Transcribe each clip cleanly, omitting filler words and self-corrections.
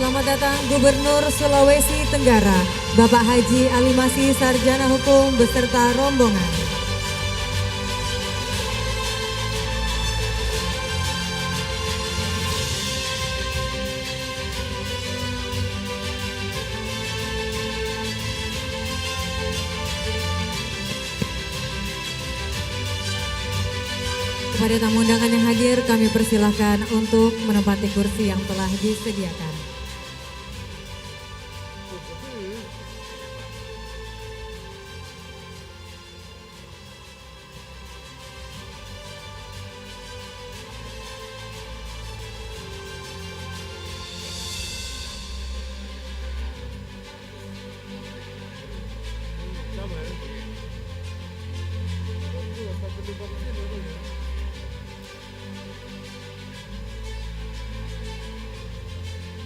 selamat datang Gubernur Sulawesi Tenggara, Bapak Haji Alimasi Sarjana Hukum beserta rombongan. Kepada tamu undangan yang hadir, kami persilahkan untuk menempati kursi yang telah disediakan.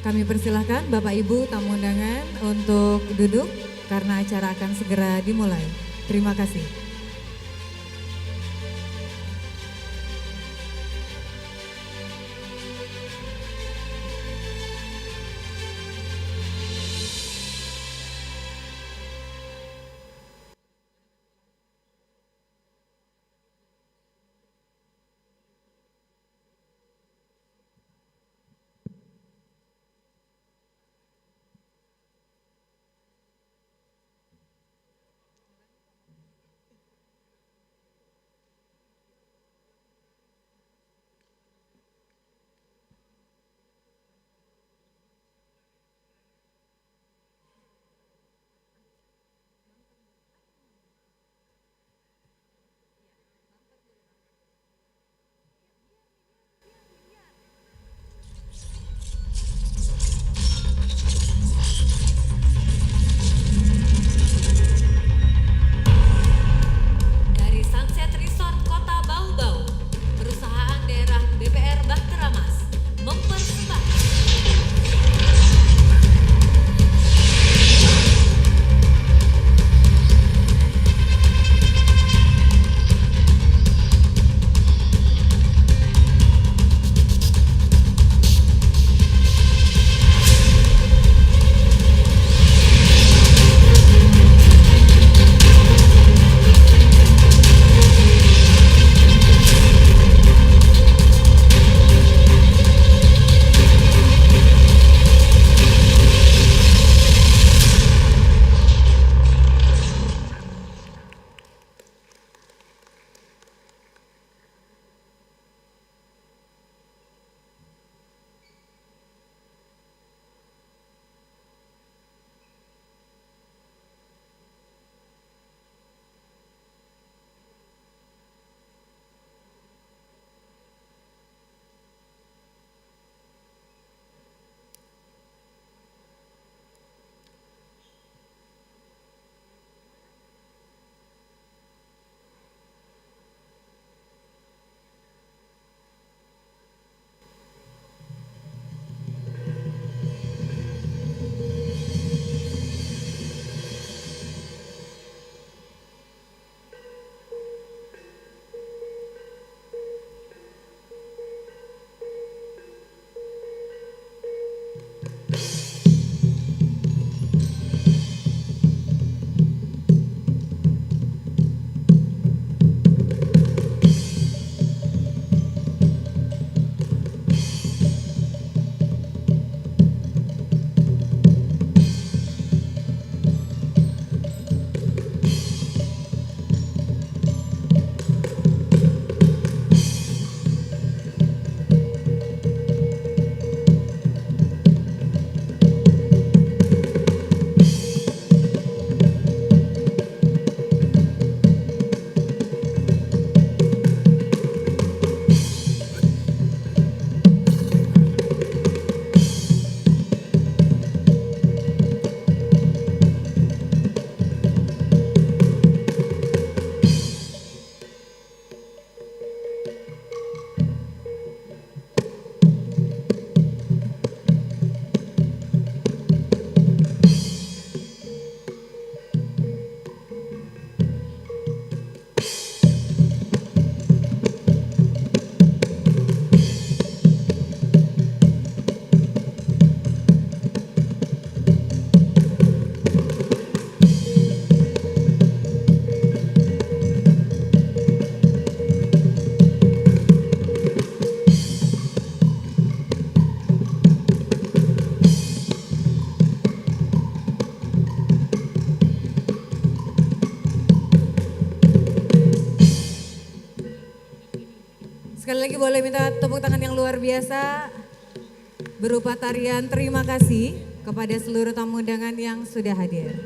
Kami persilahkan Bapak Ibu tamu undangan untuk duduk karena acara akan segera dimulai. Terima kasih. boleh minta tepuk tangan yang luar biasa berupa tarian terima kasih kepada seluruh tamu undangan yang sudah hadir.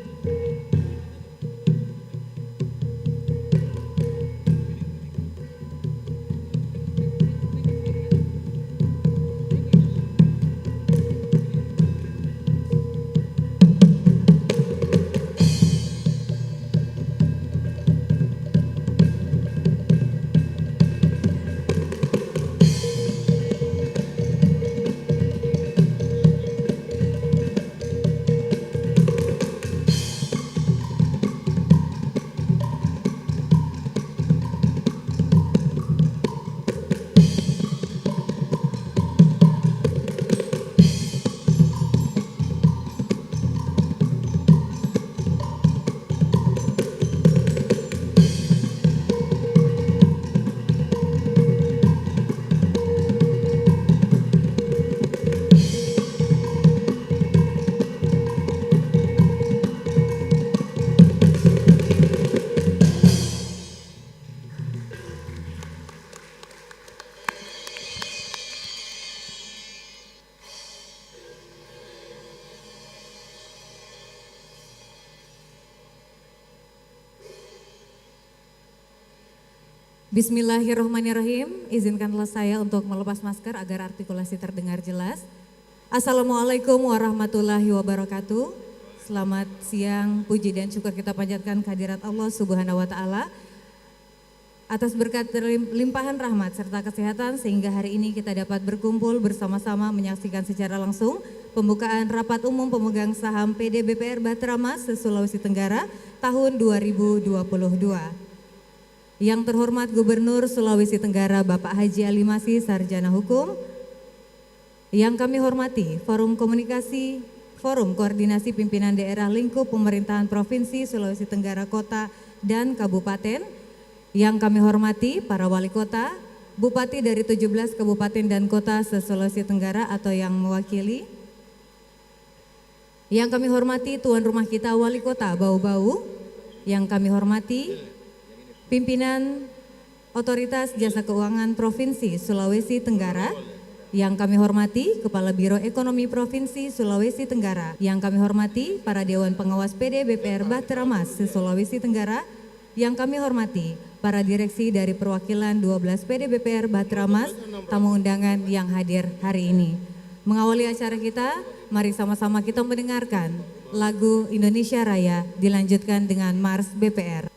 Bismillahirrahmanirrahim. Izinkanlah saya untuk melepas masker agar artikulasi terdengar jelas. Assalamualaikum warahmatullahi wabarakatuh. Selamat siang, puji dan syukur kita panjatkan kehadirat Allah Subhanahu wa taala atas berkat limpahan rahmat serta kesehatan sehingga hari ini kita dapat berkumpul bersama-sama menyaksikan secara langsung pembukaan rapat umum pemegang saham PD BPR Bahtera Mas se-Sulawesi Tenggara tahun 2022. Yang terhormat Gubernur Sulawesi Tenggara Bapak Haji Ali Masih Sarjana Hukum. Yang kami hormati Forum Koordinasi Pimpinan Daerah Lingkup Pemerintahan Provinsi Sulawesi Tenggara Kota dan Kabupaten. Yang kami hormati para wali kota, bupati dari 17 kabupaten dan kota se-Sulawesi Tenggara atau yang mewakili. Yang kami hormati tuan rumah kita wali kota Bau-Bau. Yang kami hormati pimpinan Otoritas Jasa Keuangan Provinsi Sulawesi Tenggara, yang kami hormati Kepala Biro Ekonomi Provinsi Sulawesi Tenggara, yang kami hormati para Dewan Pengawas PD BPR Bahtera Mas Sulawesi Tenggara, yang kami hormati para direksi dari perwakilan 12 PD BPR Bahtera Mas, tamu undangan yang hadir hari ini. Mengawali acara kita, mari sama-sama kita mendengarkan lagu Indonesia Raya dilanjutkan dengan Mars BPR.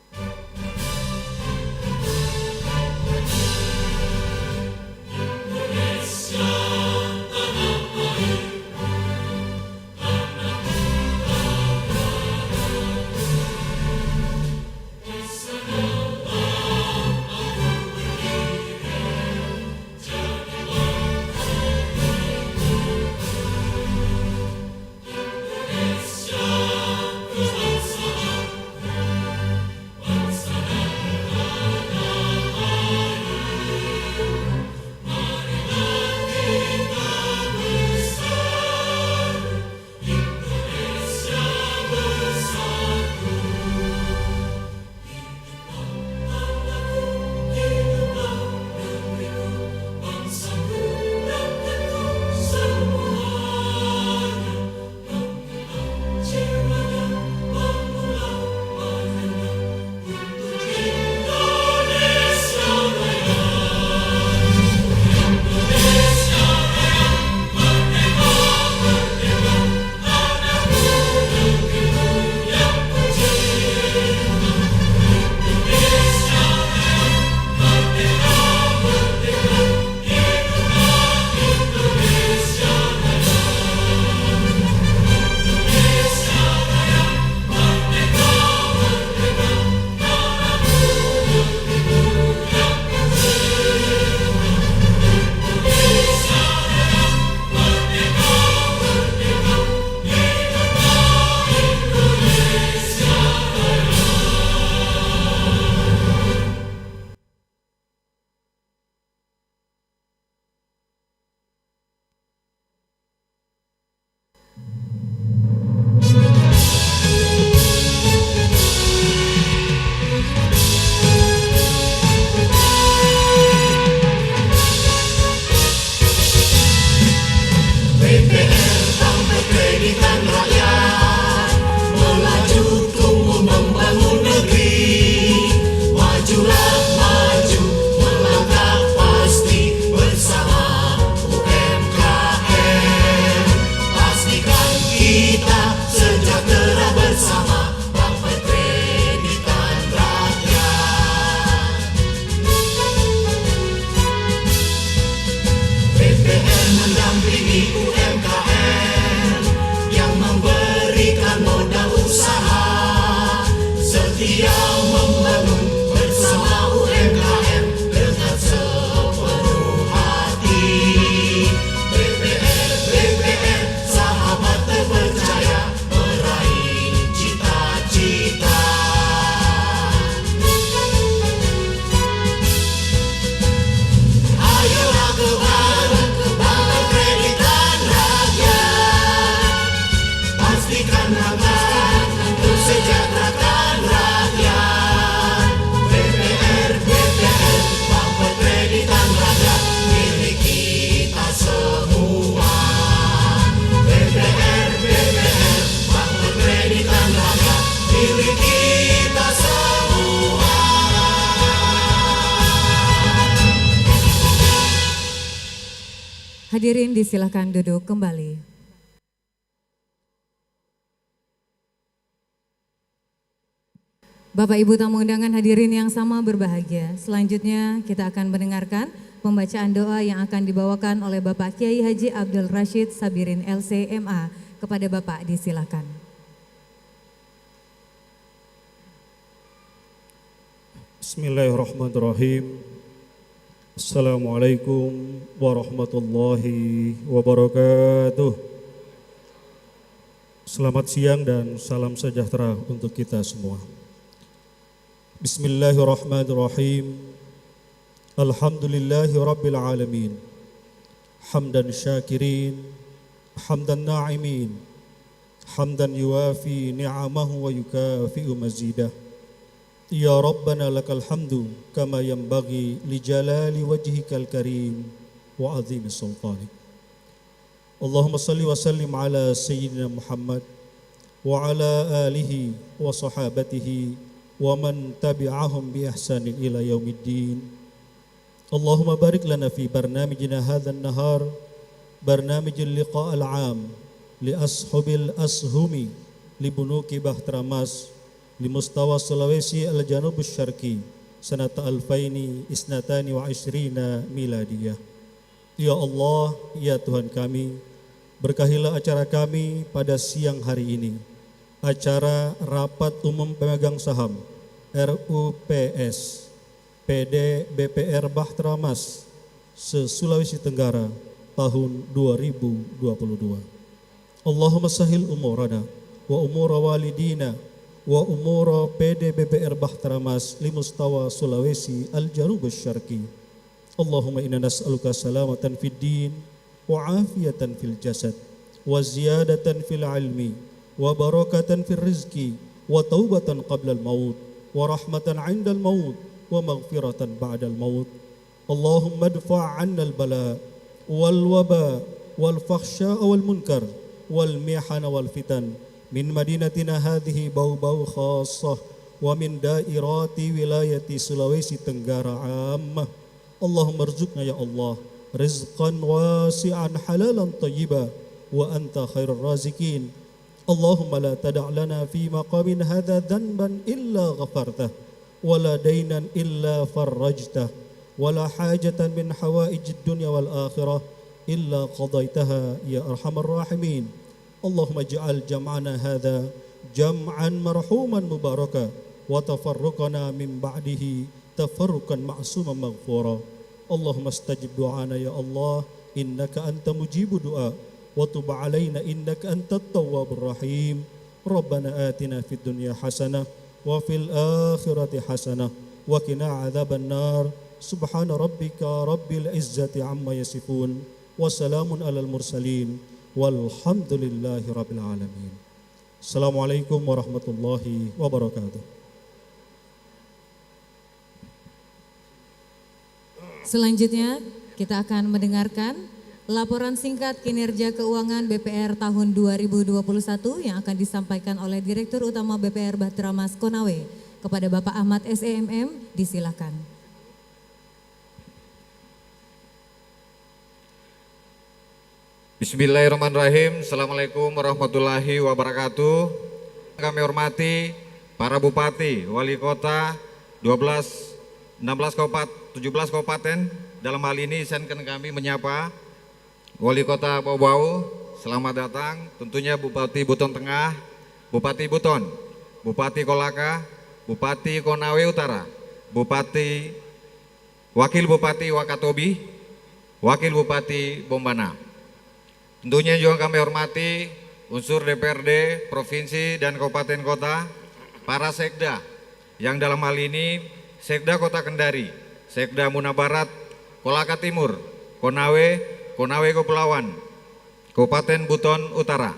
Hadirin disilahkan duduk kembali. Bapak Ibu tamu undangan hadirin yang sama berbahagia. Selanjutnya kita akan mendengarkan pembacaan doa yang akan dibawakan oleh Bapak Kiai Haji Abdul Rashid Sabirin LC.MA. Kepada Bapak disilahkan. Bismillahirrahmanirrahim. Assalamualaikum warahmatullahi wabarakatuh. Selamat siang dan salam sejahtera untuk kita semua. Bismillahirrahmanirrahim. Alhamdulillahi rabbil alamin. Hamdan syakirin, hamdan na'imin, hamdan yuwafi ni'amahu wa yukafi'u mazidah. Ya Rabbana lakal hamdu kama yanbaghi li jalali wajhikal karim wa azimi sultanik. Allahumma salli wa sallim ala sayyidina Muhammad wa ala alihi wa sahabatihi wa man tabi'ahum bi ihsanin ila yaumiddin. Allahumma barik lana fi barnamijina hadzal nahar barnamijil liqa' al-'am li ashabil ashumi li bunuki Bahtramas di Mustawa Sulawesi Al-Janub Syarqi sanata alfaini isnatani wa ishrina miladiyah. Ya Allah, ya Tuhan kami, berkahilah acara kami pada siang hari ini, acara Rapat Umum Pemegang Saham RUPS PD BPR Bahtramas se-Sulawesi Tenggara tahun 2022. Allahumma sahil umurana wa umura walidina wa umura PD BPR Bahtramas li Mustawa Sulawesi Al-Janub Syarqi. Allahumma inna nas'aluka salamatan fid din wa afiyatan fil jasad wa ziyadatan fil ilmi wa barakatan fil rizki wa taubatan qabla al-maut wa rahmatan 'inda al-maut wa maghfiratan ba'da al-maut. Allahumma adfa' 'anna al-bala wal waba wal fakhsha wal munkar wal mihana wal fitan min madinatina hadhihi bau-bau khassah wa min dairati wilayati Sulawesi Tenggara ammah. Allahumma rzuqna ya Allah rizqan wasi'an halalan tayyiba wa anta khairur razikin. Allahumma la tada' lana fi maqamin hadha dhanban illa ghafartah wa la daynan illa farrajtah wa la hajatan min hawaijid dunya wal akhirah illa qadaitaha ya arhamar rahimin. Allahumma ja'al jam'ana hadha jam'an marhuman mubaraka wa tafarruqana min ba'dihi tafarruqan ma'suman maghfura. Allahumma astajib du'ana ya Allah innaka anta mujibu du'a wa tub 'alaina innaka antat tawwabur rahim. Rabbana atina fid dunya hasanah wa fil akhirati hasanah wa qina 'adzaban nar. Subhana rabbika rabbil izzati amma yasifun wa salamun alal mursalin walhamdulillahi rabbil alamin. Assalamualaikum warahmatullahi wabarakatuh. Selanjutnya kita akan mendengarkan laporan singkat kinerja keuangan BPR tahun 2021 yang akan disampaikan oleh Direktur Utama BPR Bahtramas Konawe. Kepada Bapak Ahmad SEMM disilakan. Bismillahirrahmanirrahim. Assalamualaikum warahmatullahi wabarakatuh. Kami hormati para bupati, wali kota, 16 kabupaten, 17 kabupaten. Dalam hal ini izinkan kami menyapa wali kota Bau-Bau. Selamat datang. Tentunya Bupati Buton Tengah, Bupati Buton, Bupati Kolaka, Bupati Konawe Utara, Wakil Bupati Wakatobi, Wakil Bupati Bombana. Tentunya juga kami hormati unsur DPRD, Provinsi dan Kabupaten Kota, para Sekda yang dalam hal ini Sekda Kota Kendari, Sekda Muna Barat, Kolaka Timur, Konawe Kepulauan, Kabupaten Buton Utara.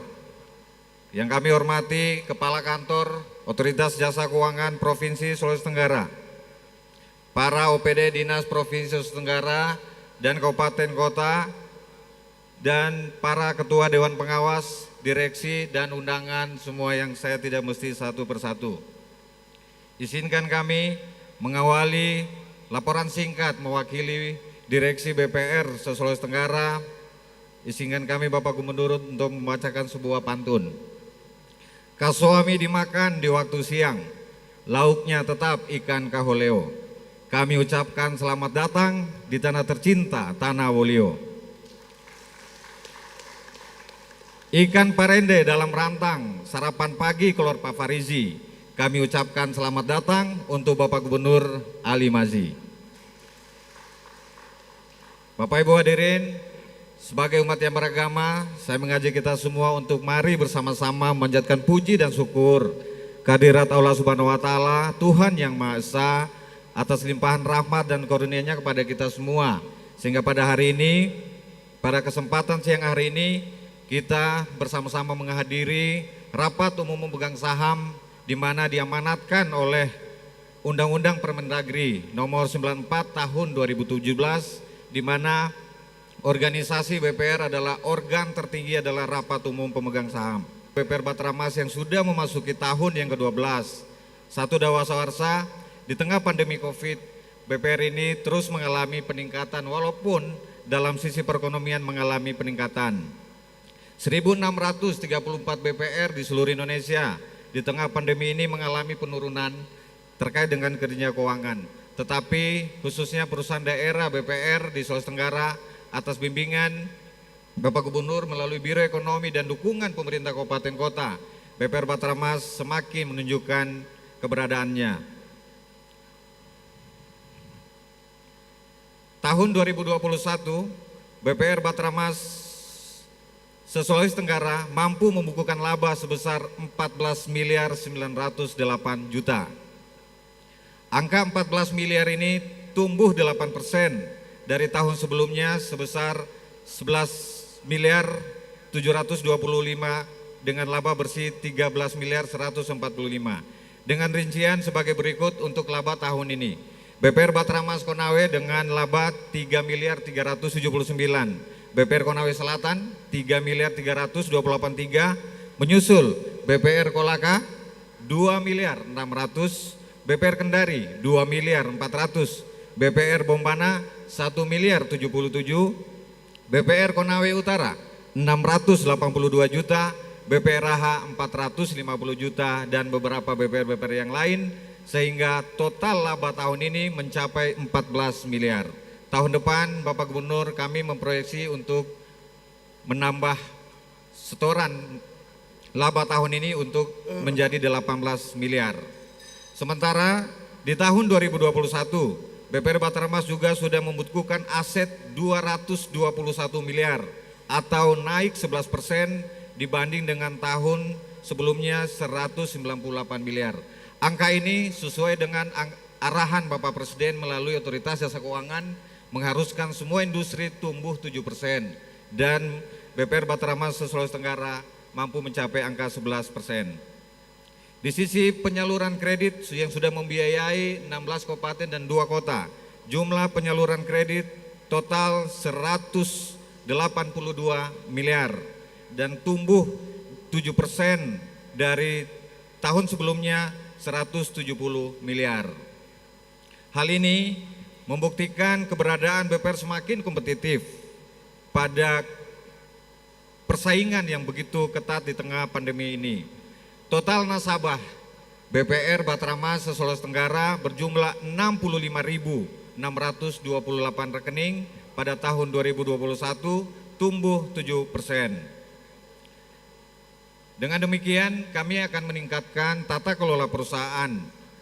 Yang kami hormati Kepala Kantor Otoritas Jasa Keuangan Provinsi Sulawesi Tenggara, para OPD Dinas Provinsi Sulawesi Tenggara dan Kabupaten Kota, dan para ketua Dewan Pengawas, direksi dan undangan semua yang saya tidak mesti satu persatu. Izinkan kami mengawali laporan singkat mewakili Direksi BPR Sulawesi Tenggara izinkan kami Bapak Gubernur untuk membacakan sebuah pantun. Kasuami dimakan di waktu siang, lauknya tetap ikan kaholeo. Kami ucapkan selamat datang di tanah tercinta, Tanah Wolio. Ikan parende dalam rantang, sarapan pagi keluar Pak Farizi. Kami ucapkan selamat datang untuk Bapak Gubernur Ali Mazi. Bapak Ibu hadirin, sebagai umat yang beragama, saya mengajak kita semua untuk mari bersama-sama menjadikan puji dan syukur kehadirat Allah Subhanahu wa Ta'ala, Tuhan yang Maha Esa, atas limpahan rahmat dan karunia-Nya kepada kita semua. Sehingga pada hari ini, pada kesempatan siang hari ini, kita bersama-sama menghadiri rapat umum pemegang saham di mana diamanatkan oleh Undang-Undang Permendagri nomor 94 tahun 2017, di mana organisasi BPR adalah organ tertinggi adalah rapat umum pemegang saham. BPR Batramas yang sudah memasuki tahun yang ke-12. Satu dasawarsa, di tengah pandemi Covid, BPR ini terus mengalami peningkatan walaupun dalam sisi perekonomian mengalami peningkatan. 1.634 BPR di seluruh Indonesia di tengah pandemi ini mengalami penurunan terkait dengan kinerja keuangan. Tetapi khususnya perusahaan daerah BPR di Sulawesi Tenggara atas bimbingan Bapak Gubernur melalui Biro Ekonomi dan dukungan pemerintah kabupaten kota, BPR Batramas semakin menunjukkan keberadaannya. Tahun 2021, BPR Batramas se-Sulawesi Tenggara mampu membukukan laba sebesar 14 miliar 908 juta. Angka 14 miliar ini tumbuh 8% dari tahun sebelumnya sebesar 11 miliar 725 dengan laba bersih 13 miliar 145. Dengan rincian sebagai berikut untuk laba tahun ini. BPR Batramas Konawe dengan laba 3 miliar 379. BPR Konawe Selatan 3 miliar 328,3. Menyusul BPR Kolaka 2 miliar 600. BPR Kendari 2 miliar 400. BPR Bombana 1 miliar 77, BPR Konawe Utara 682 juta, BPR Raha 450 juta, dan beberapa BPR-BPR yang lain, sehingga total laba tahun ini mencapai 14 miliar. Tahun depan Bapak Gubernur kami memproyeksi untuk menambah setoran laba tahun ini untuk menjadi 18 miliar. Sementara di tahun 2021, BPR Batramas juga sudah membukukan aset 221 miliar atau naik 11% dibanding dengan tahun sebelumnya 198 miliar. Angka ini sesuai dengan arahan Bapak Presiden melalui Otoritas Jasa Keuangan mengharuskan semua industri tumbuh 7% dan BPR Batramas Sulawesi Tenggara mampu mencapai angka 11%. Di sisi penyaluran kredit yang sudah membiayai 16 kabupaten dan 2 kota, jumlah penyaluran kredit total 182 miliar dan tumbuh 7% dari tahun sebelumnya 170 miliar. Hal ini membuktikan keberadaan BPR semakin kompetitif pada persaingan yang begitu ketat di tengah pandemi ini. Total nasabah BPR Batramas se-Sulawesi Tenggara berjumlah 65.628 rekening pada tahun 2021, tumbuh 7%. Dengan demikian, kami akan meningkatkan tata kelola perusahaan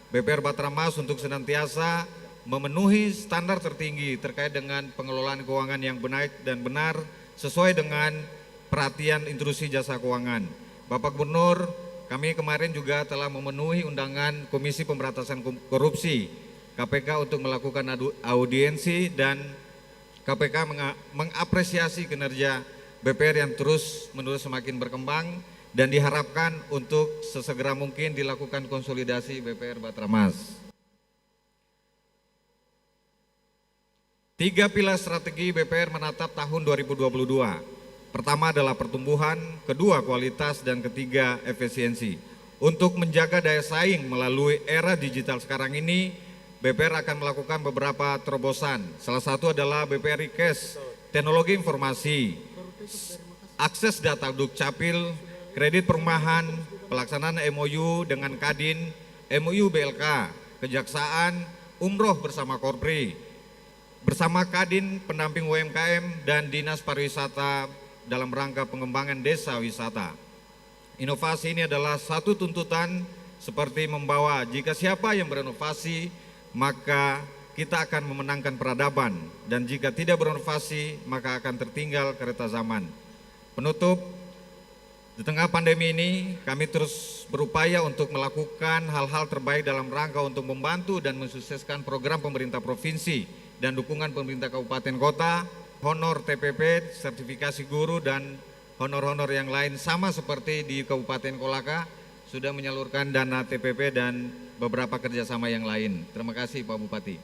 BPR Batramas untuk senantiasa memenuhi standar tertinggi terkait dengan pengelolaan keuangan yang baik dan benar sesuai dengan perhatian intrusi jasa keuangan. Bapak Gubernur, kami kemarin juga telah memenuhi undangan Komisi Pemberantasan Korupsi KPK untuk melakukan audiensi dan KPK mengapresiasi kinerja BPR yang terus-menerus semakin berkembang dan diharapkan untuk sesegera mungkin dilakukan konsolidasi BPR Batramas. 3 pilar strategi BPR menatap tahun 2022. Pertama adalah pertumbuhan, kedua kualitas, dan ketiga efisiensi. Untuk menjaga daya saing melalui era digital sekarang ini, BPR akan melakukan beberapa terobosan. Salah satu adalah BPR Rikes, teknologi informasi, akses data Dukcapil, kredit perumahan, pelaksanaan MOU dengan Kadin, MOU BLK, Kejaksaan, umroh bersama Korpri, bersama Kadin, pendamping UMKM, dan Dinas Pariwisata dalam rangka pengembangan desa wisata. Inovasi ini adalah satu tuntutan seperti membawa jika siapa yang berinovasi, maka kita akan memenangkan peradaban, dan jika tidak berinovasi, maka akan tertinggal kereta zaman. Penutup, di tengah pandemi ini, kami terus berupaya untuk melakukan hal-hal terbaik dalam rangka untuk membantu dan mensukseskan program pemerintah provinsi dan dukungan pemerintah kabupaten kota, honor TPP, sertifikasi guru, dan honor-honor yang lain sama seperti di Kabupaten Kolaka, sudah menyalurkan dana TPP dan beberapa kerjasama yang lain. Terima kasih Pak Bupati.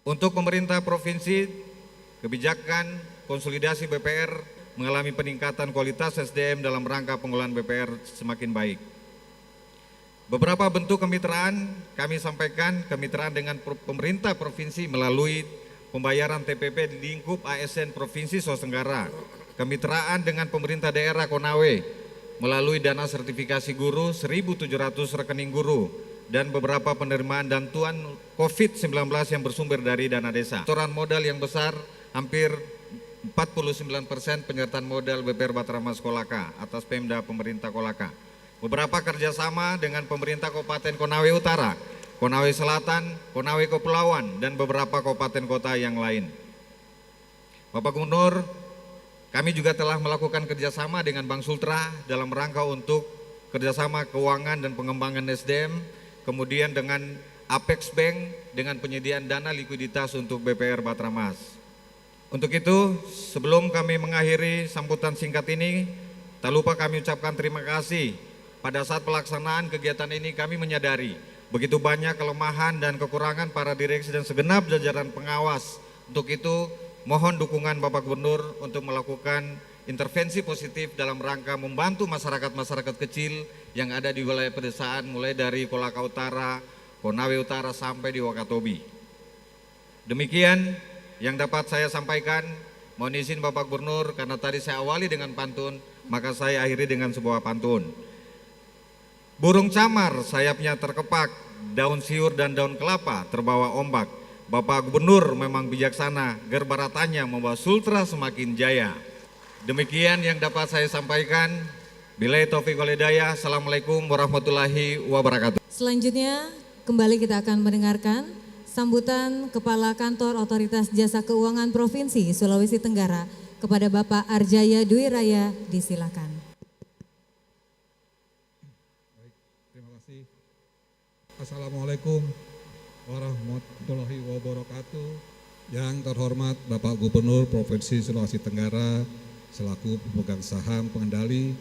Untuk pemerintah provinsi, kebijakan konsolidasi BPR mengalami peningkatan kualitas SDM dalam rangka pengolahan BPR semakin baik. Beberapa bentuk kemitraan kami sampaikan, kemitraan dengan pemerintah provinsi melalui pembayaran TPP di lingkup ASN Provinsi Sulawesi Tenggara, kemitraan dengan pemerintah daerah Konawe melalui dana sertifikasi guru 1.700 rekening guru, dan beberapa penerimaan bantuan COVID-19 yang bersumber dari dana desa. Setoran modal yang besar, hampir 49% penyertaan modal BPR Batramas Kolaka atas Pemda pemerintah Kolaka. Beberapa kerjasama dengan pemerintah Kabupaten Konawe Utara, Konawe Selatan, Konawe Kepulauan, dan beberapa kabupaten kota yang lain. Bapak Gubernur, kami juga telah melakukan kerjasama dengan Bank Sultra dalam rangka untuk kerjasama keuangan dan pengembangan SDM, kemudian dengan Apex Bank dengan penyediaan dana likuiditas untuk BPR Batramas. Untuk itu, sebelum kami mengakhiri sambutan singkat ini, tak lupa kami ucapkan terima kasih. Pada saat pelaksanaan kegiatan ini kami menyadari begitu banyak kelemahan dan kekurangan para direksi dan segenap jajaran pengawas. Untuk itu, mohon dukungan Bapak Gubernur untuk melakukan intervensi positif dalam rangka membantu masyarakat-masyarakat kecil yang ada di wilayah pedesaan mulai dari Kolaka Utara, Konawe Utara sampai di Wakatobi. Demikian yang dapat saya sampaikan. Mohon izin Bapak Gubernur, karena tadi saya awali dengan pantun, maka saya akhiri dengan sebuah pantun. Burung camar sayapnya terkepak, daun siur dan daun kelapa terbawa ombak. Bapak Gubernur memang bijaksana, gerbaratannya membawa Sultra semakin jaya. Demikian yang dapat saya sampaikan. Billahi taufiq wal hidayah. Assalamualaikum warahmatullahi wabarakatuh. Selanjutnya kembali kita akan mendengarkan sambutan Kepala Kantor Otoritas Jasa Keuangan Provinsi Sulawesi Tenggara kepada Bapak Arjaya Dwi Raya, disilakan. Baik, terima kasih. Assalamualaikum warahmatullahi wabarakatuh. Yang terhormat Bapak Gubernur Provinsi Sulawesi Tenggara selaku pemegang saham pengendali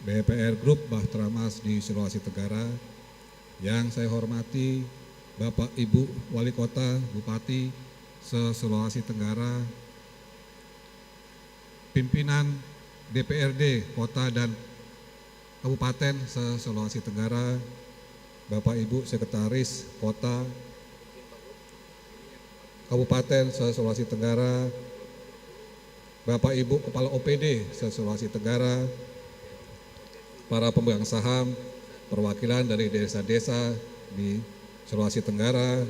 BPR Group Batramas di Sulawesi Tenggara. Yang saya hormati Bapak Ibu Wali Kota, Bupati se-Sulawesi Tenggara, pimpinan DPRD Kota dan Kabupaten se-Sulawesi Tenggara, Bapak Ibu Sekretaris Kota, Kabupaten se-Sulawesi Tenggara, Bapak Ibu Kepala OPD se-Sulawesi Tenggara, para pemegang saham, perwakilan dari desa-desa di Sulawesi Tenggara,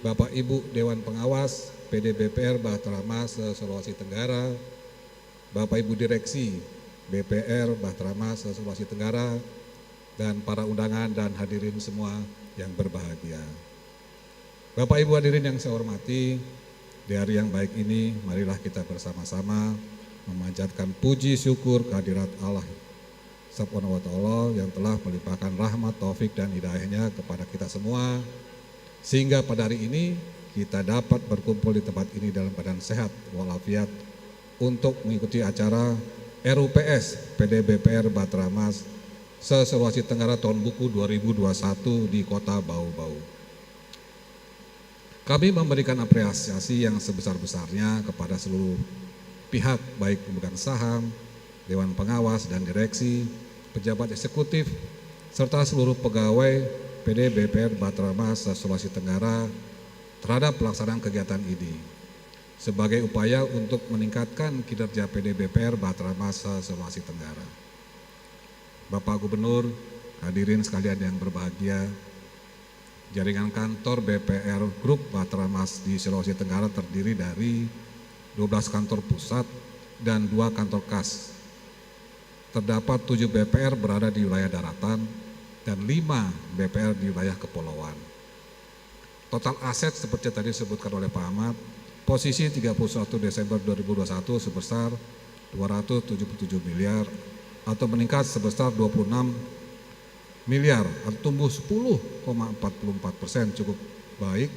Bapak Ibu Dewan Pengawas PD BPR Batramas se-Sulawesi Tenggara, Bapak Ibu Direksi BPR Batramas se-Sulawesi Tenggara, dan para undangan dan hadirin semua yang berbahagia. Bapak Ibu hadirin yang saya hormati, di hari yang baik ini marilah kita bersama-sama memanjatkan puji syukur kehadirat Allah Subhanahu wa ta'ala yang telah melimpahkan rahmat, taufik dan hidayahnya kepada kita semua, sehingga pada hari ini kita dapat berkumpul di tempat ini dalam keadaan sehat walafiat untuk mengikuti acara RUPS PD BPR Batramas se-Sulawesi Tenggara tahun buku 2021 di Kota Bau-Bau. Kami memberikan apresiasi yang sebesar-besarnya kepada seluruh pihak, baik pemegang saham, Dewan Pengawas dan Direksi, pejabat eksekutif, serta seluruh pegawai PD BPR Batramas Sulawesi Tenggara terhadap pelaksanaan kegiatan ini. sebagai upaya untuk meningkatkan kinerja PD BPR Bahteramas Sulawesi Tenggara. Bapak Gubernur, hadirin sekalian yang berbahagia, jaringan kantor BPR Group Bahteramas di Sulawesi Tenggara terdiri dari 12 kantor pusat dan 2 kantor kas. Terdapat 7 BPR berada di wilayah daratan dan 5 BPR di wilayah kepulauan. Total aset seperti tadi disebutkan oleh Pak Ahmad, posisi 31 Desember 2021 sebesar 277 miliar atau meningkat sebesar 26 miliar atau tumbuh 10,44%, cukup baik.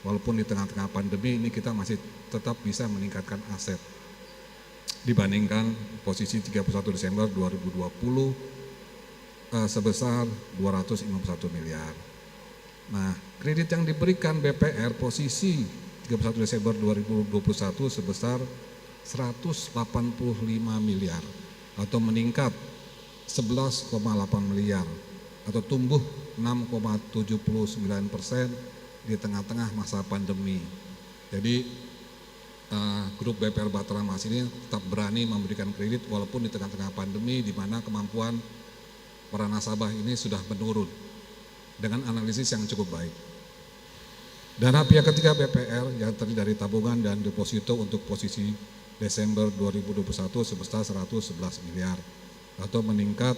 Walaupun di tengah-tengah pandemi ini kita masih tetap bisa meningkatkan aset dibandingkan posisi 31 Desember 2020 sebesar 251 miliar. Nah, kredit yang diberikan BPR posisi 31 Desember 2021 sebesar 185 miliar atau meningkat 11,8 miliar atau tumbuh 6,79% di tengah-tengah masa pandemi. Jadi grup BPR Bahteramas ini tetap berani memberikan kredit walaupun di tengah-tengah pandemi di mana kemampuan para nasabah ini sudah menurun dengan analisis yang cukup baik. Dana pihak ketiga BPR yang terdiri dari tabungan dan deposito untuk posisi Desember 2021 sebesar 111 miliar atau meningkat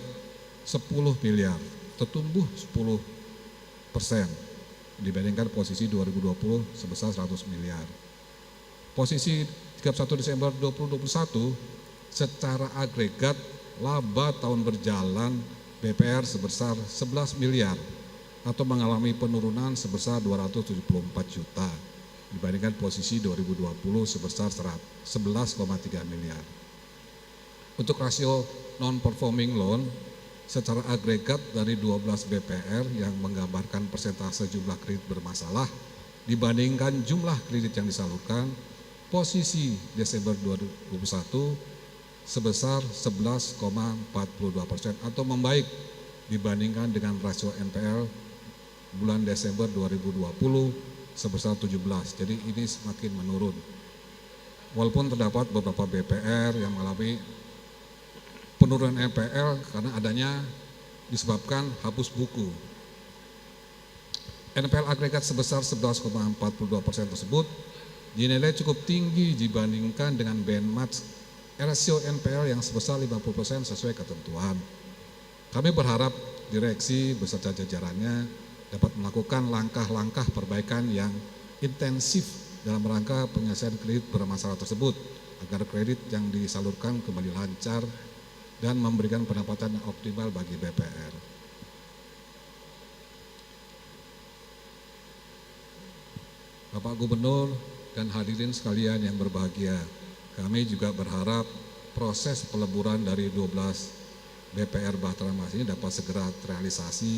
10 miliar atau tumbuh 10% dibandingkan posisi 2020 sebesar 100 miliar. Posisi 31 Desember 2021 secara agregat laba tahun berjalan BPR sebesar 11 miliar atau mengalami penurunan sebesar 274 juta dibandingkan posisi 2020 sebesar 11,3 miliar. Untuk rasio non-performing loan secara agregat dari 12 BPR yang menggambarkan persentase jumlah kredit bermasalah dibandingkan jumlah kredit yang disalurkan, posisi Desember 2021 sebesar 11,42% atau membaik dibandingkan dengan rasio NPL bulan Desember 2020 sebesar 17. Jadi ini semakin menurun. Walaupun terdapat beberapa BPR yang mengalami penurunan NPL karena adanya disebabkan hapus buku. NPL agregat sebesar 11,42% tersebut dinilai cukup tinggi dibandingkan dengan benchmark rasio NPL yang sebesar 50% sesuai ketentuan. Kami berharap direksi beserta jajarannya dapat melakukan langkah-langkah perbaikan yang intensif dalam rangka penyelesaian kredit bermasalah tersebut agar kredit yang disalurkan kembali lancar dan memberikan pendapatan yang optimal bagi BPR. Bapak Gubernur dan hadirin sekalian yang berbahagia, kami juga berharap proses peleburan dari 12 BPR Bahteramas ini dapat segera terrealisasi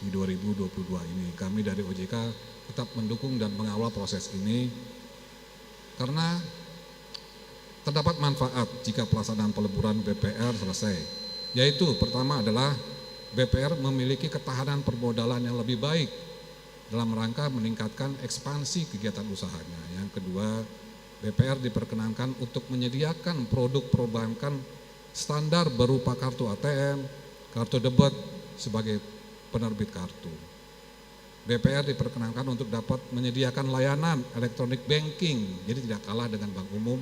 di 2022 ini. Kami dari OJK tetap mendukung dan mengawal proses ini karena terdapat manfaat jika pelaksanaan peleburan BPR selesai. Yaitu pertama adalah BPR memiliki ketahanan permodalan yang lebih baik dalam rangka meningkatkan ekspansi kegiatan usahanya. Yang kedua, BPR diperkenankan untuk menyediakan produk perbankan standar berupa kartu ATM, kartu debit sebagai penerbit kartu. BPR diperkenankan untuk dapat menyediakan layanan elektronik banking, jadi tidak kalah dengan bank umum,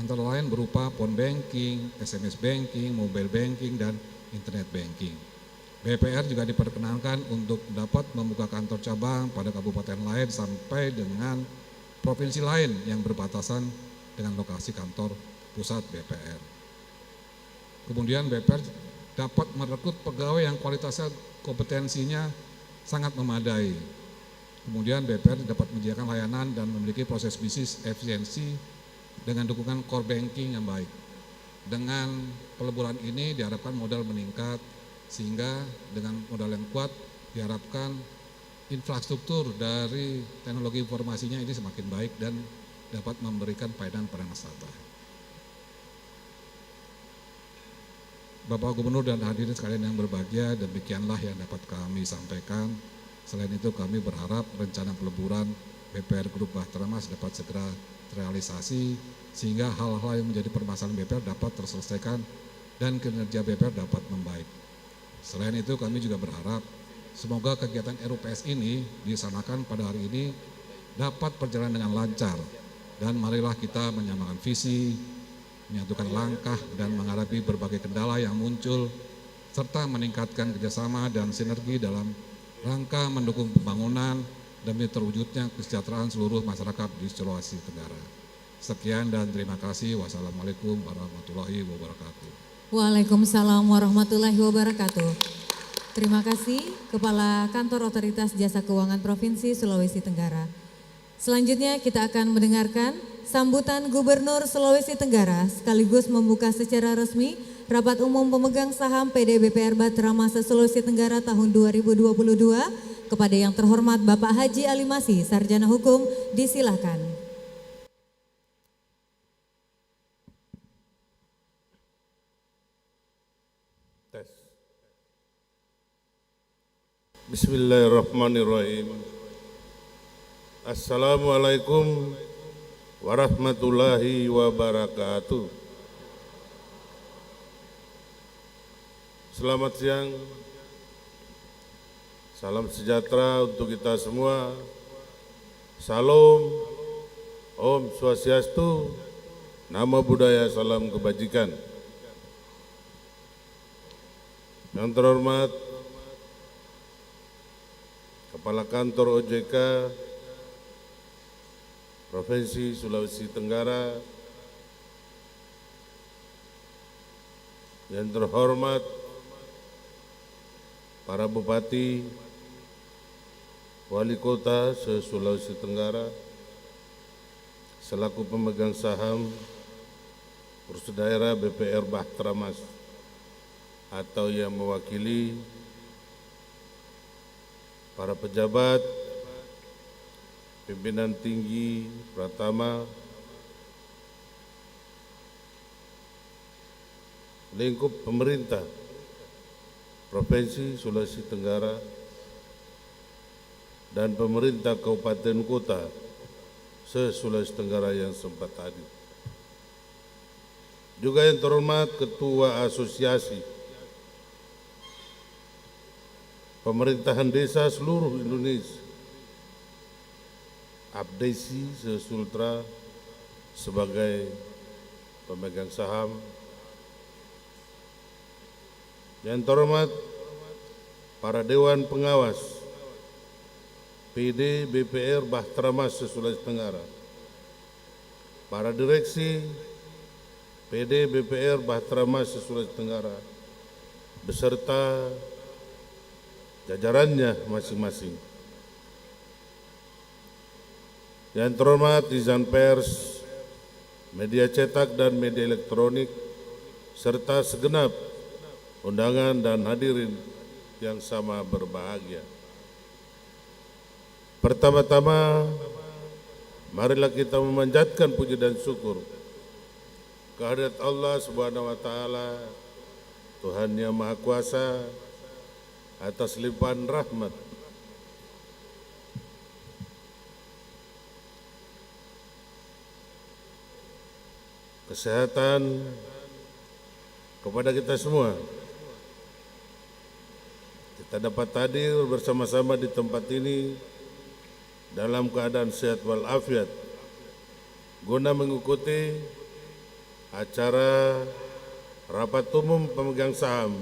antara lain berupa phone banking, SMS banking, mobile banking, dan internet banking. BPR juga diperkenankan untuk dapat membuka kantor cabang pada kabupaten lain sampai dengan provinsi lain yang berbatasan dengan lokasi kantor pusat BPR. Kemudian BPR dapat merekrut pegawai yang kualitasnya kompetensinya sangat memadai. Kemudian BPR dapat menyediakan layanan dan memiliki proses bisnis efisiensi dengan dukungan core banking yang baik. Dengan peleburan ini diharapkan modal meningkat sehingga dengan modal yang kuat diharapkan infrastruktur dari teknologi informasinya ini semakin baik dan dapat memberikan pelayanan pada nasabah. Bapak Gubernur dan hadirin sekalian yang berbahagia, demikianlah yang dapat kami sampaikan. Selain itu kami berharap rencana peleburan BPR Group Bahteramas dapat segera terrealisasi sehingga hal-hal yang menjadi permasalahan BPR dapat terselesaikan dan kinerja BPR dapat membaik. Selain itu kami juga berharap semoga kegiatan RUPS ini dilaksanakan pada hari ini dapat berjalan dengan lancar dan marilah kita menyamakan visi, menyatukan langkah dan menghadapi berbagai kendala yang muncul serta meningkatkan kerjasama dan sinergi dalam rangka mendukung pembangunan demi terwujudnya kesejahteraan seluruh masyarakat di Sulawesi Tenggara. Sekian dan terima kasih. Wassalamualaikum warahmatullahi wabarakatuh. Waalaikumsalam warahmatullahi wabarakatuh. Terima kasih Kepala Kantor Otoritas Jasa Keuangan Provinsi Sulawesi Tenggara. Selanjutnya kita akan mendengarkan sambutan Gubernur Sulawesi Tenggara sekaligus membuka secara resmi Rapat Umum Pemegang Saham PD BPR Bahtera Masa Sulawesi Tenggara tahun 2022. Kepada yang terhormat Bapak Haji Ali Masih, Sarjana Hukum, disilakan. Bismillahirrahmanirrahim. Assalamualaikum warahmatullahi wabarakatuh. Selamat siang. Salam sejahtera untuk kita semua. Salam, Om Swastiastu, Namo Buddhaya, salam kebajikan. Yang terhormat Kepala Kantor OJK Provinsi Sulawesi Tenggara, yang terhormat para bupati, wali kota se-Sulawesi Tenggara, selaku pemegang saham Kursus Daerah BPR Bahtera Mas atau yang mewakili para pejabat, pimpinan tinggi Pratama, lingkup pemerintah Provinsi Sulawesi Tenggara dan pemerintah kabupaten kota se-Sulawesi Tenggara yang sempat hadir. Juga yang terhormat Ketua Asosiasi Pemerintahan Desa seluruh Indonesia, Abdesi se-Sultra sebagai pemegang saham. Yang terhormat para Dewan Pengawas PD BPR Bahtera Mas se-Sulawesi Tenggara, para direksi PD BPR Bahtera Mas se-Sulawesi Tenggara, beserta jajarannya masing-masing. Yang terhormat izin pers, media cetak dan media elektronik, serta segenap undangan dan hadirin yang sama berbahagia. Pertama-tama, marilah kita memanjatkan puji dan syukur kehadirat Allah Subhanahu wa Ta'ala, Tuhan yang Maha Kuasa, atas limpahan rahmat, kesehatan kepada kita semua. Kita dapat hadir bersama-sama di tempat ini dalam keadaan sehat walafiat guna mengikuti acara Rapat Umum Pemegang Saham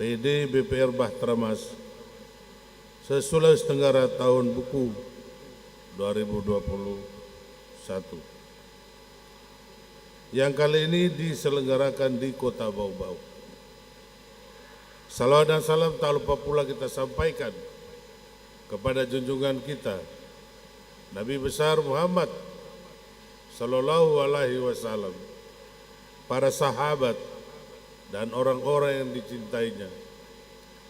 PD BPR Bahtera Mas se-Sulawesi Tenggara tahun buku 2021 yang kali ini diselenggarakan di Kota Bau-Bau. Salawat dan salam tak lupa pula kita sampaikan kepada junjungan kita Nabi besar Muhammad Sallallahu Alaihi Wasallam, para sahabat dan orang-orang yang dicintainya.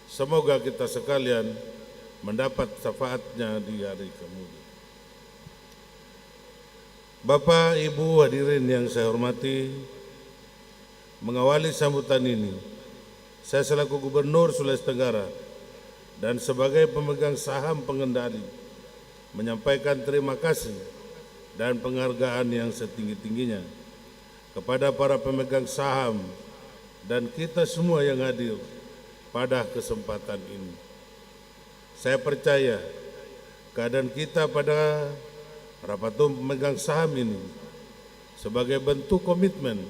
Semoga kita sekalian mendapat syafaatnya di hari kemudian. Bapak, Ibu hadirin yang saya hormati, mengawali sambutan ini, saya selaku Gubernur Sulawesi Tenggara dan sebagai pemegang saham pengendali menyampaikan terima kasih dan penghargaan yang setinggi-tingginya kepada para pemegang saham dan kita semua yang hadir pada kesempatan ini. Saya percaya keadaan kita pada rapat umum pemegang saham ini sebagai bentuk komitmen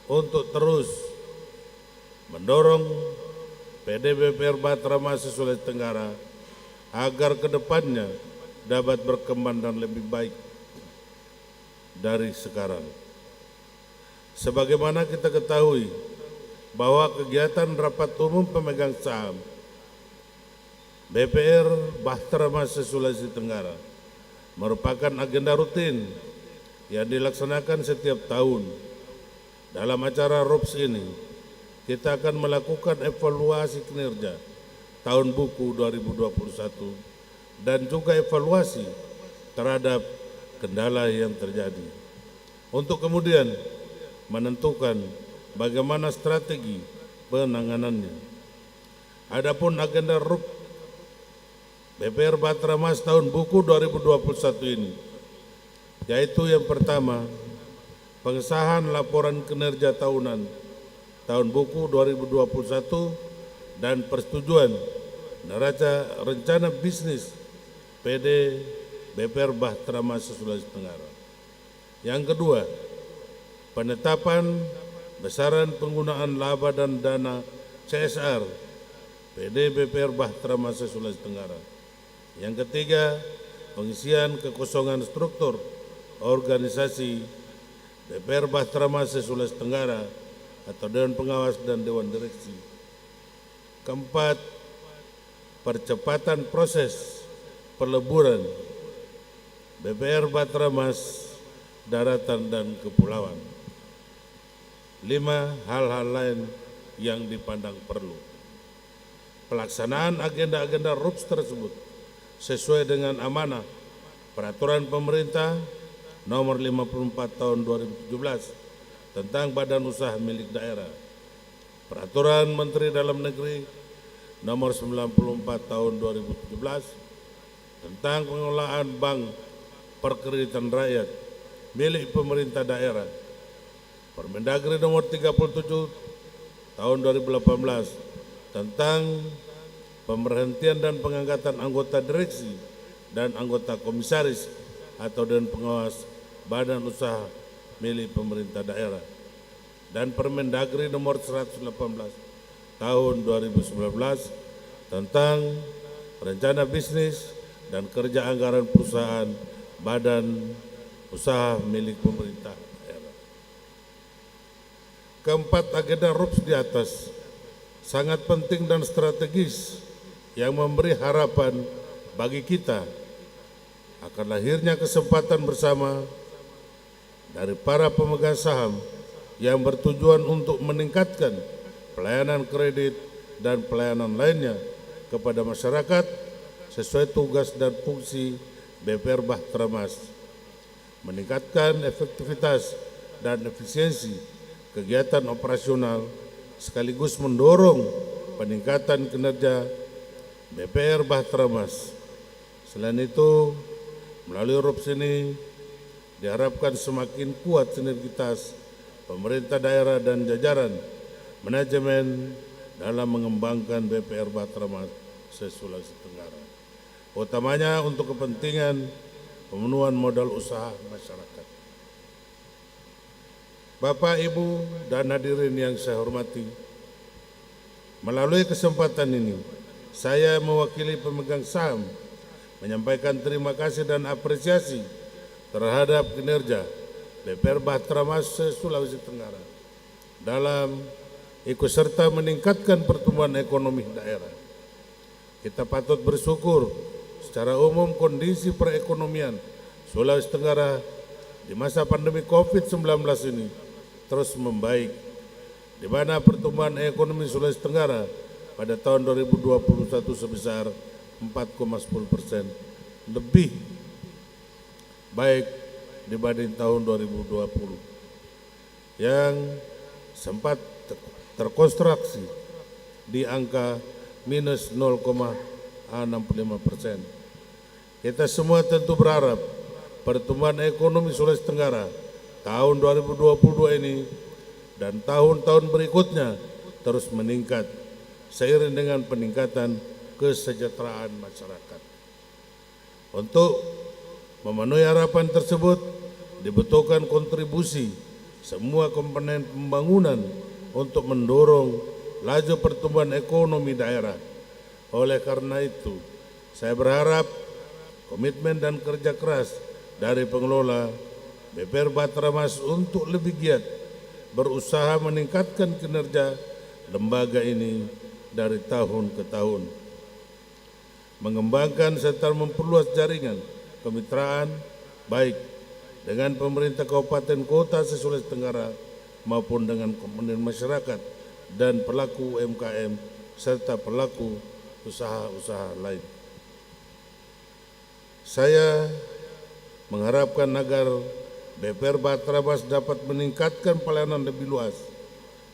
untuk terus mendorong PD BPR Bahtera Mas Sulawesi Tenggara agar kedepannya dapat berkembang dan lebih baik dari sekarang. Sebagaimana kita ketahui bahwa kegiatan rapat umum pemegang saham BPR Bahtera Mas Sulawesi Tenggara merupakan agenda rutin yang dilaksanakan setiap tahun. Dalam acara RUPS ini, kita akan melakukan evaluasi kinerja tahun buku 2021 dan juga evaluasi terhadap kendala yang terjadi untuk kemudian menentukan bagaimana strategi penanganannya. Adapun agenda RUPS BPR Bahtera Mas tahun buku 2021 ini, yaitu yang pertama, pengesahan laporan kinerja tahunan tahun buku 2021 dan persetujuan neraca rencana bisnis PD BPR Bahtera Mas Sulawesi Tenggara. Yang kedua, penetapan besaran penggunaan laba dan dana CSR PD BPR Bahtera Mas Sulawesi Tenggara. Yang ketiga, pengisian kekosongan struktur organisasi BPR Bahtera Mas Sulawesi Tenggara atau Dewan Pengawas dan Dewan Direksi. Keempat, percepatan proses peleburan BPR Bahtera Mas Daratan dan Kepulauan. 5, hal-hal lain yang dipandang perlu. Pelaksanaan agenda-agenda RUPS tersebut sesuai dengan amanah Peraturan Pemerintah Nomor 54 Tahun 2017 tentang Badan Usaha Milik Daerah, Peraturan Menteri Dalam Negeri Nomor 94 Tahun 2017 tentang pengelolaan Bank Perkreditan Rakyat milik pemerintah daerah, Permendagri Nomor 37 Tahun 2018 tentang pemberhentian dan pengangkatan anggota direksi dan anggota komisaris atau Dewan Pengawas Badan Usaha milik pemerintah daerah, dan Permendagri Nomor 118 Tahun 2019 tentang rencana bisnis dan kerja anggaran perusahaan badan usaha milik pemerintah daerah. Keempat, agenda RUPS di atas sangat penting dan strategis yang memberi harapan bagi kita akan lahirnya kesempatan bersama dari para pemegang saham yang bertujuan untuk meningkatkan pelayanan kredit dan pelayanan lainnya kepada masyarakat sesuai tugas dan fungsi BPR Bahtera Mas, meningkatkan efektivitas dan efisiensi kegiatan operasional sekaligus mendorong peningkatan kinerja BPR Bahtera Mas. Selain itu, melalui RUPS ini diharapkan semakin kuat sinergitas pemerintah daerah dan jajaran manajemen dalam mengembangkan BPR Bahtera Mas se-Sulawesi Tenggara, utamanya untuk kepentingan pemenuhan modal usaha masyarakat. Bapak, Ibu, dan hadirin yang saya hormati, melalui kesempatan ini, saya mewakili pemegang saham menyampaikan terima kasih dan apresiasi terhadap kinerja BPR Bahtera Mas Sulawesi Tenggara dalam ikut serta meningkatkan pertumbuhan ekonomi daerah. Kita patut bersyukur secara umum kondisi perekonomian Sulawesi Tenggara di masa pandemi COVID-19 ini terus membaik, di mana pertumbuhan ekonomi Sulawesi Tenggara pada tahun 2021 sebesar 4,10%, lebih baik dibanding tahun 2020 yang sempat terkonstruksi di angka minus 0,65%. Kita semua tentu berharap pertumbuhan ekonomi Sulawesi Tenggara tahun 2022 ini dan tahun-tahun berikutnya terus meningkat seiring dengan peningkatan kesejahteraan masyarakat. Untuk memenuhi harapan tersebut dibutuhkan kontribusi semua komponen pembangunan untuk mendorong laju pertumbuhan ekonomi daerah. Oleh karena itu, saya berharap komitmen dan kerja keras dari pengelola BPR Bahteramas untuk lebih giat berusaha meningkatkan kinerja lembaga ini dari tahun ke tahun, mengembangkan serta memperluas jaringan kemitraan baik dengan pemerintah kabupaten kota se-Sulawesi Tenggara maupun dengan komponen masyarakat dan pelaku UMKM serta pelaku usaha-usaha lain. Saya mengharapkan agar BPR Bahteramas dapat meningkatkan pelayanan lebih luas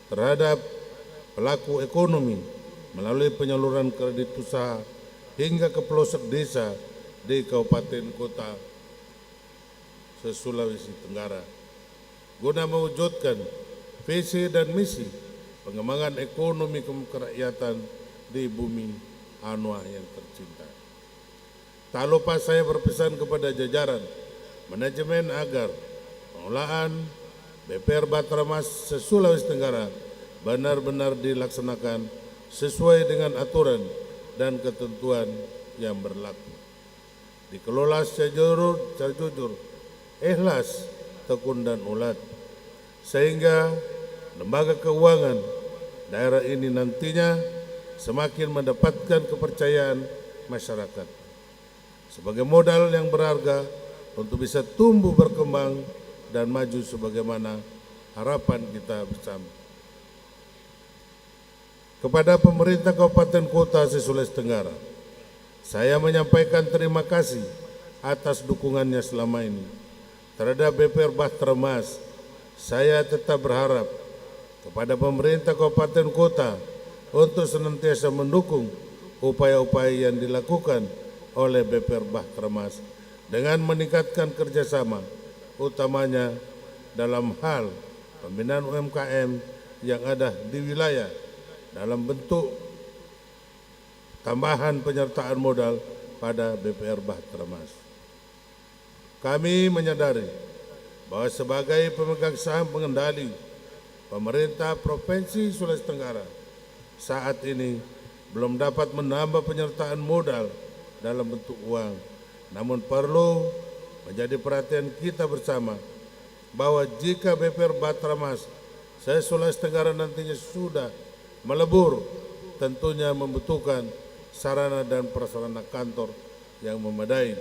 terhadap pelaku ekonomi melalui penyaluran kredit usaha hingga ke pelosok desa di kabupaten kota se-Sulawesi Tenggara guna mewujudkan visi dan misi pengembangan ekonomi kerakyatan di bumi Anoa yang tercinta. Tak lupa saya berpesan kepada jajaran manajemen agar pengelolaan BPR Bahteramas se-Sulawesi Tenggara benar-benar dilaksanakan sesuai dengan aturan dan ketentuan yang berlaku. Dikelola secara jujur, ikhlas, tekun dan ulat, sehingga lembaga keuangan daerah ini nantinya semakin mendapatkan kepercayaan masyarakat sebagai modal yang berharga untuk bisa tumbuh berkembang dan maju sebagaimana harapan kita bersama. Kepada pemerintah Kabupaten Kota se-Sulawesi Tenggara, saya menyampaikan terima kasih atas dukungannya selama ini terhadap BPR Bahteramas. Saya tetap berharap kepada pemerintah Kabupaten Kota untuk senantiasa mendukung upaya-upaya yang dilakukan oleh BPR Bahteramas dengan meningkatkan kerjasama, utamanya dalam hal pembinaan UMKM yang ada di wilayah dalam bentuk tambahan penyertaan modal pada BPR Bahteramas. Kami menyadari bahwa sebagai pemegang saham pengendali pemerintah Provinsi Sulawesi Tenggara saat ini belum dapat menambah penyertaan modal dalam bentuk uang. Namun perlu menjadi perhatian kita bersama bahwa jika BPR Bahteramas se-Sulawesi Tenggara nantinya sudah melebur, tentunya membutuhkan sarana dan prasarana kantor yang memadai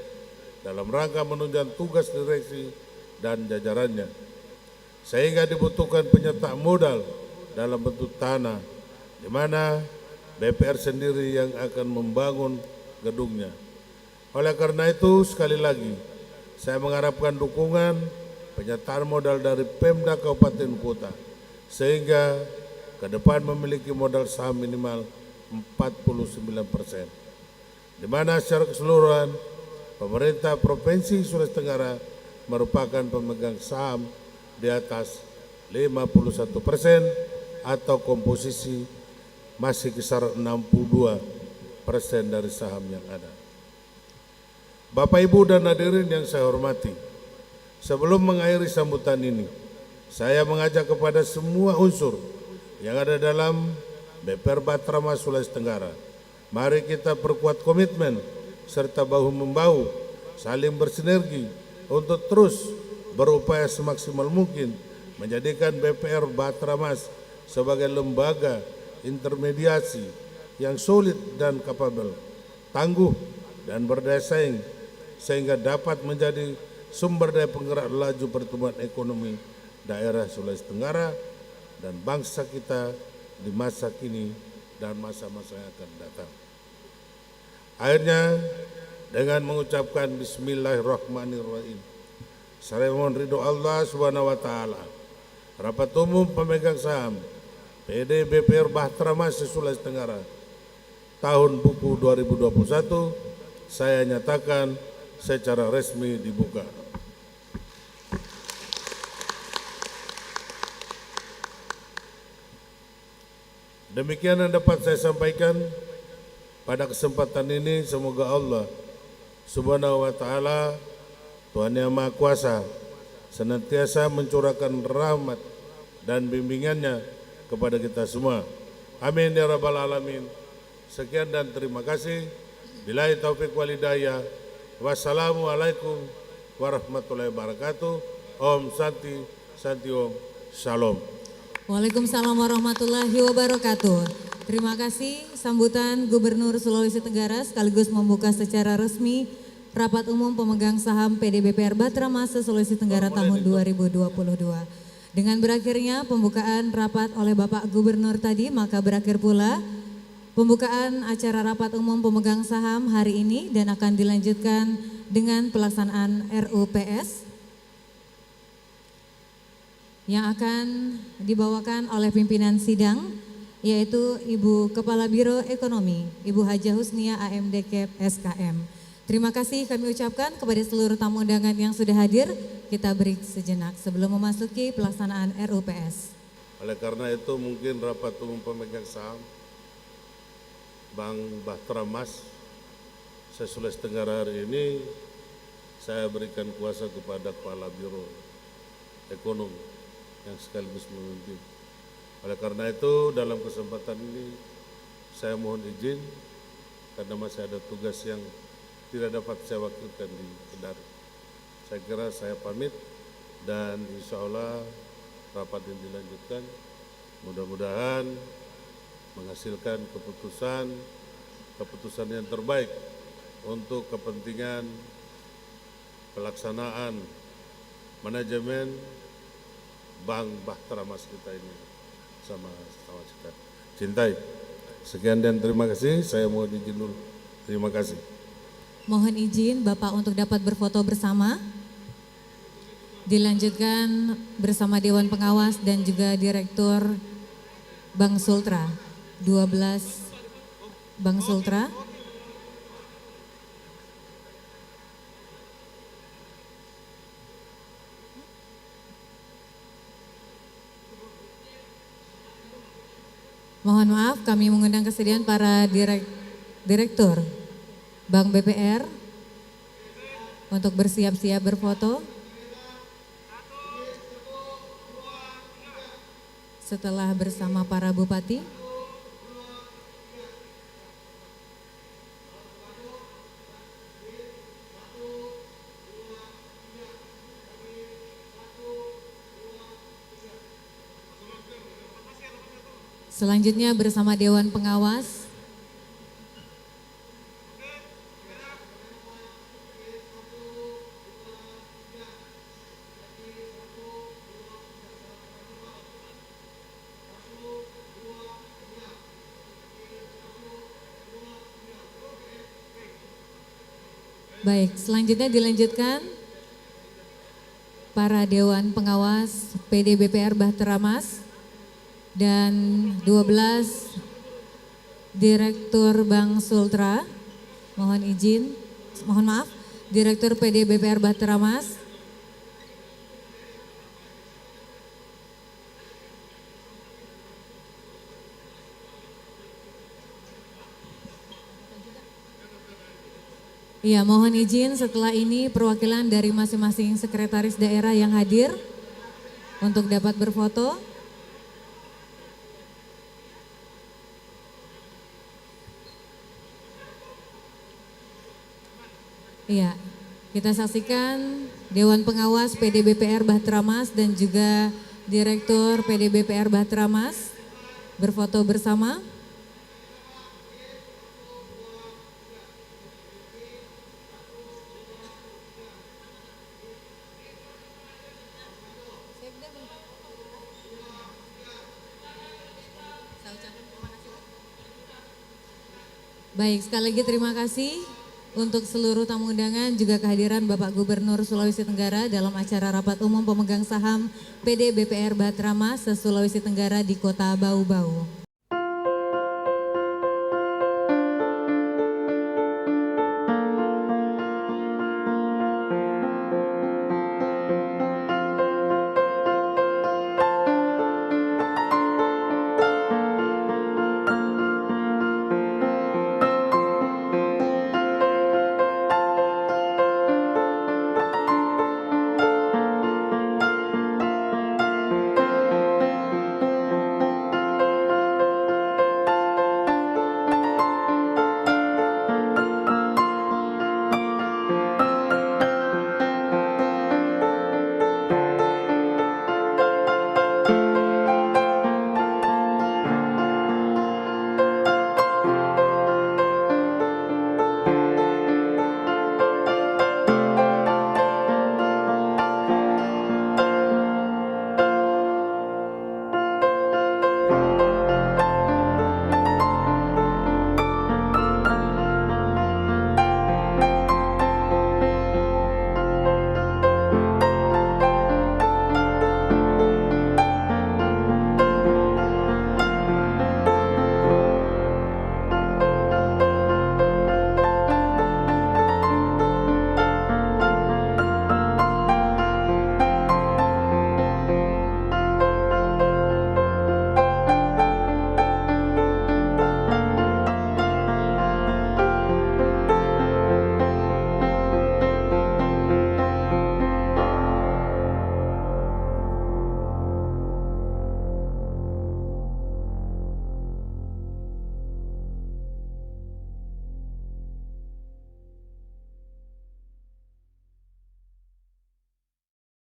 dalam rangka menunjang tugas direksi dan jajarannya, sehingga dibutuhkan penyertaan modal dalam bentuk tanah, di mana BPR sendiri yang akan membangun gedungnya. Oleh karena itu, sekali lagi saya mengharapkan dukungan penyertaan modal dari Pemda Kabupaten Kota sehingga ke depan memiliki modal saham minimal 49%, di mana secara keseluruhan pemerintah Provinsi Sulawesi Tenggara merupakan pemegang saham di atas 51% atau komposisi masih kisaran 62% dari saham yang ada. Bapak, Ibu, dan hadirin yang saya hormati, sebelum mengakhiri sambutan ini, saya mengajak kepada semua unsur yang ada dalam BPR Bahteramas Sulawesi Tenggara, mari kita perkuat komitmen serta bahu-membahu saling bersinergi untuk terus berupaya semaksimal mungkin menjadikan BPR Bahteramas sebagai lembaga intermediasi yang solid dan kapabel, tangguh dan berdaya saing, sehingga dapat menjadi sumber daya penggerak laju pertumbuhan ekonomi daerah Sulawesi Tenggara dan bangsa kita di masa kini dan masa-masa yang akan datang. Akhirnya, dengan mengucapkan Bismillahirrahmanirrahim, saya mohon ridho Allah Subhanahu wa Ta'ala, Rapat Umum Pemegang Saham PD BPR Bahteramas se-Sulawesi Tenggara tahun buku 2021 saya nyatakan secara resmi dibuka. Demikian yang dapat saya sampaikan pada kesempatan ini. Semoga Allah Subhanahu wa Ta'ala, Tuhan Yang Maha Kuasa, senantiasa mencurahkan rahmat dan bimbingannya kepada kita semua. Amin ya rabbal alamin. Sekian dan terima kasih. Billahi taufiq wal hidayah. Wassalamualaikum warahmatullahi wabarakatuh. Om Santi, Santi Om, Shalom. Waalaikumsalam warahmatullahi wabarakatuh. Terima kasih sambutan Gubernur Sulawesi Tenggara sekaligus membuka secara resmi Rapat Umum Pemegang Saham PD BPR Bahteramas Sulawesi Tenggara tahun 2022. Dengan berakhirnya pembukaan rapat oleh Bapak Gubernur tadi, maka berakhir pula pembukaan acara Rapat Umum Pemegang Saham hari ini dan akan dilanjutkan dengan pelaksanaan RUPS yang akan dibawakan oleh pimpinan sidang, yaitu Ibu Kepala Biro Ekonomi, Ibu Hajah Husnia AMD Cap SKM. Terima kasih kami ucapkan kepada seluruh tamu undangan yang sudah hadir. Kita break sejenak sebelum memasuki pelaksanaan RUPS. Oleh karena itu mungkin Rapat Umum Pemegang Saham Bank Bahteramas se-Sulawesi Tenggara hari ini saya berikan kuasa kepada Kepala Biro Ekonomi yang sekaligus memimpin. Oleh karena itu dalam kesempatan ini saya mohon izin karena masih ada tugas yang tidak dapat saya wakilkan di Kendari. Saya kira saya pamit dan insya Allah rapat yang dilanjutkan mudah-mudahan menghasilkan keputusan yang terbaik untuk kepentingan pelaksanaan manajemen Bank Bahteramas kita ini sama kita cintai. Sekian dan terima kasih. Saya mohon izin dulu. Terima kasih. Mohon izin Bapak untuk dapat berfoto bersama. Dilanjutkan bersama Dewan Pengawas dan juga Direktur Bank Sultra 12 Bank Sultra. Mohon maaf, kami mengundang kesediaan para Direktur Bank BPR untuk bersiap-siap berfoto. Setelah bersama para Bupati. Selanjutnya bersama Dewan Pengawas. Baik, selanjutnya dilanjutkan para Dewan Pengawas PD BPR Bahteramas dan 12 Direktur Bank Sultra, mohon maaf, Direktur PD BPR Bahteramas. Ya, mohon izin setelah ini perwakilan dari masing-masing sekretaris daerah yang hadir untuk dapat berfoto. Iya, kita saksikan Dewan Pengawas PD BPR Bahteramas dan juga Direktur PD BPR Bahteramas berfoto bersama. Baik, sekali lagi terima kasih untuk seluruh tamu undangan juga kehadiran Bapak Gubernur Sulawesi Tenggara dalam acara Rapat Umum Pemegang Saham PD BPR Bahteramas se-Sulawesi Tenggara di Kota Bau-Bau.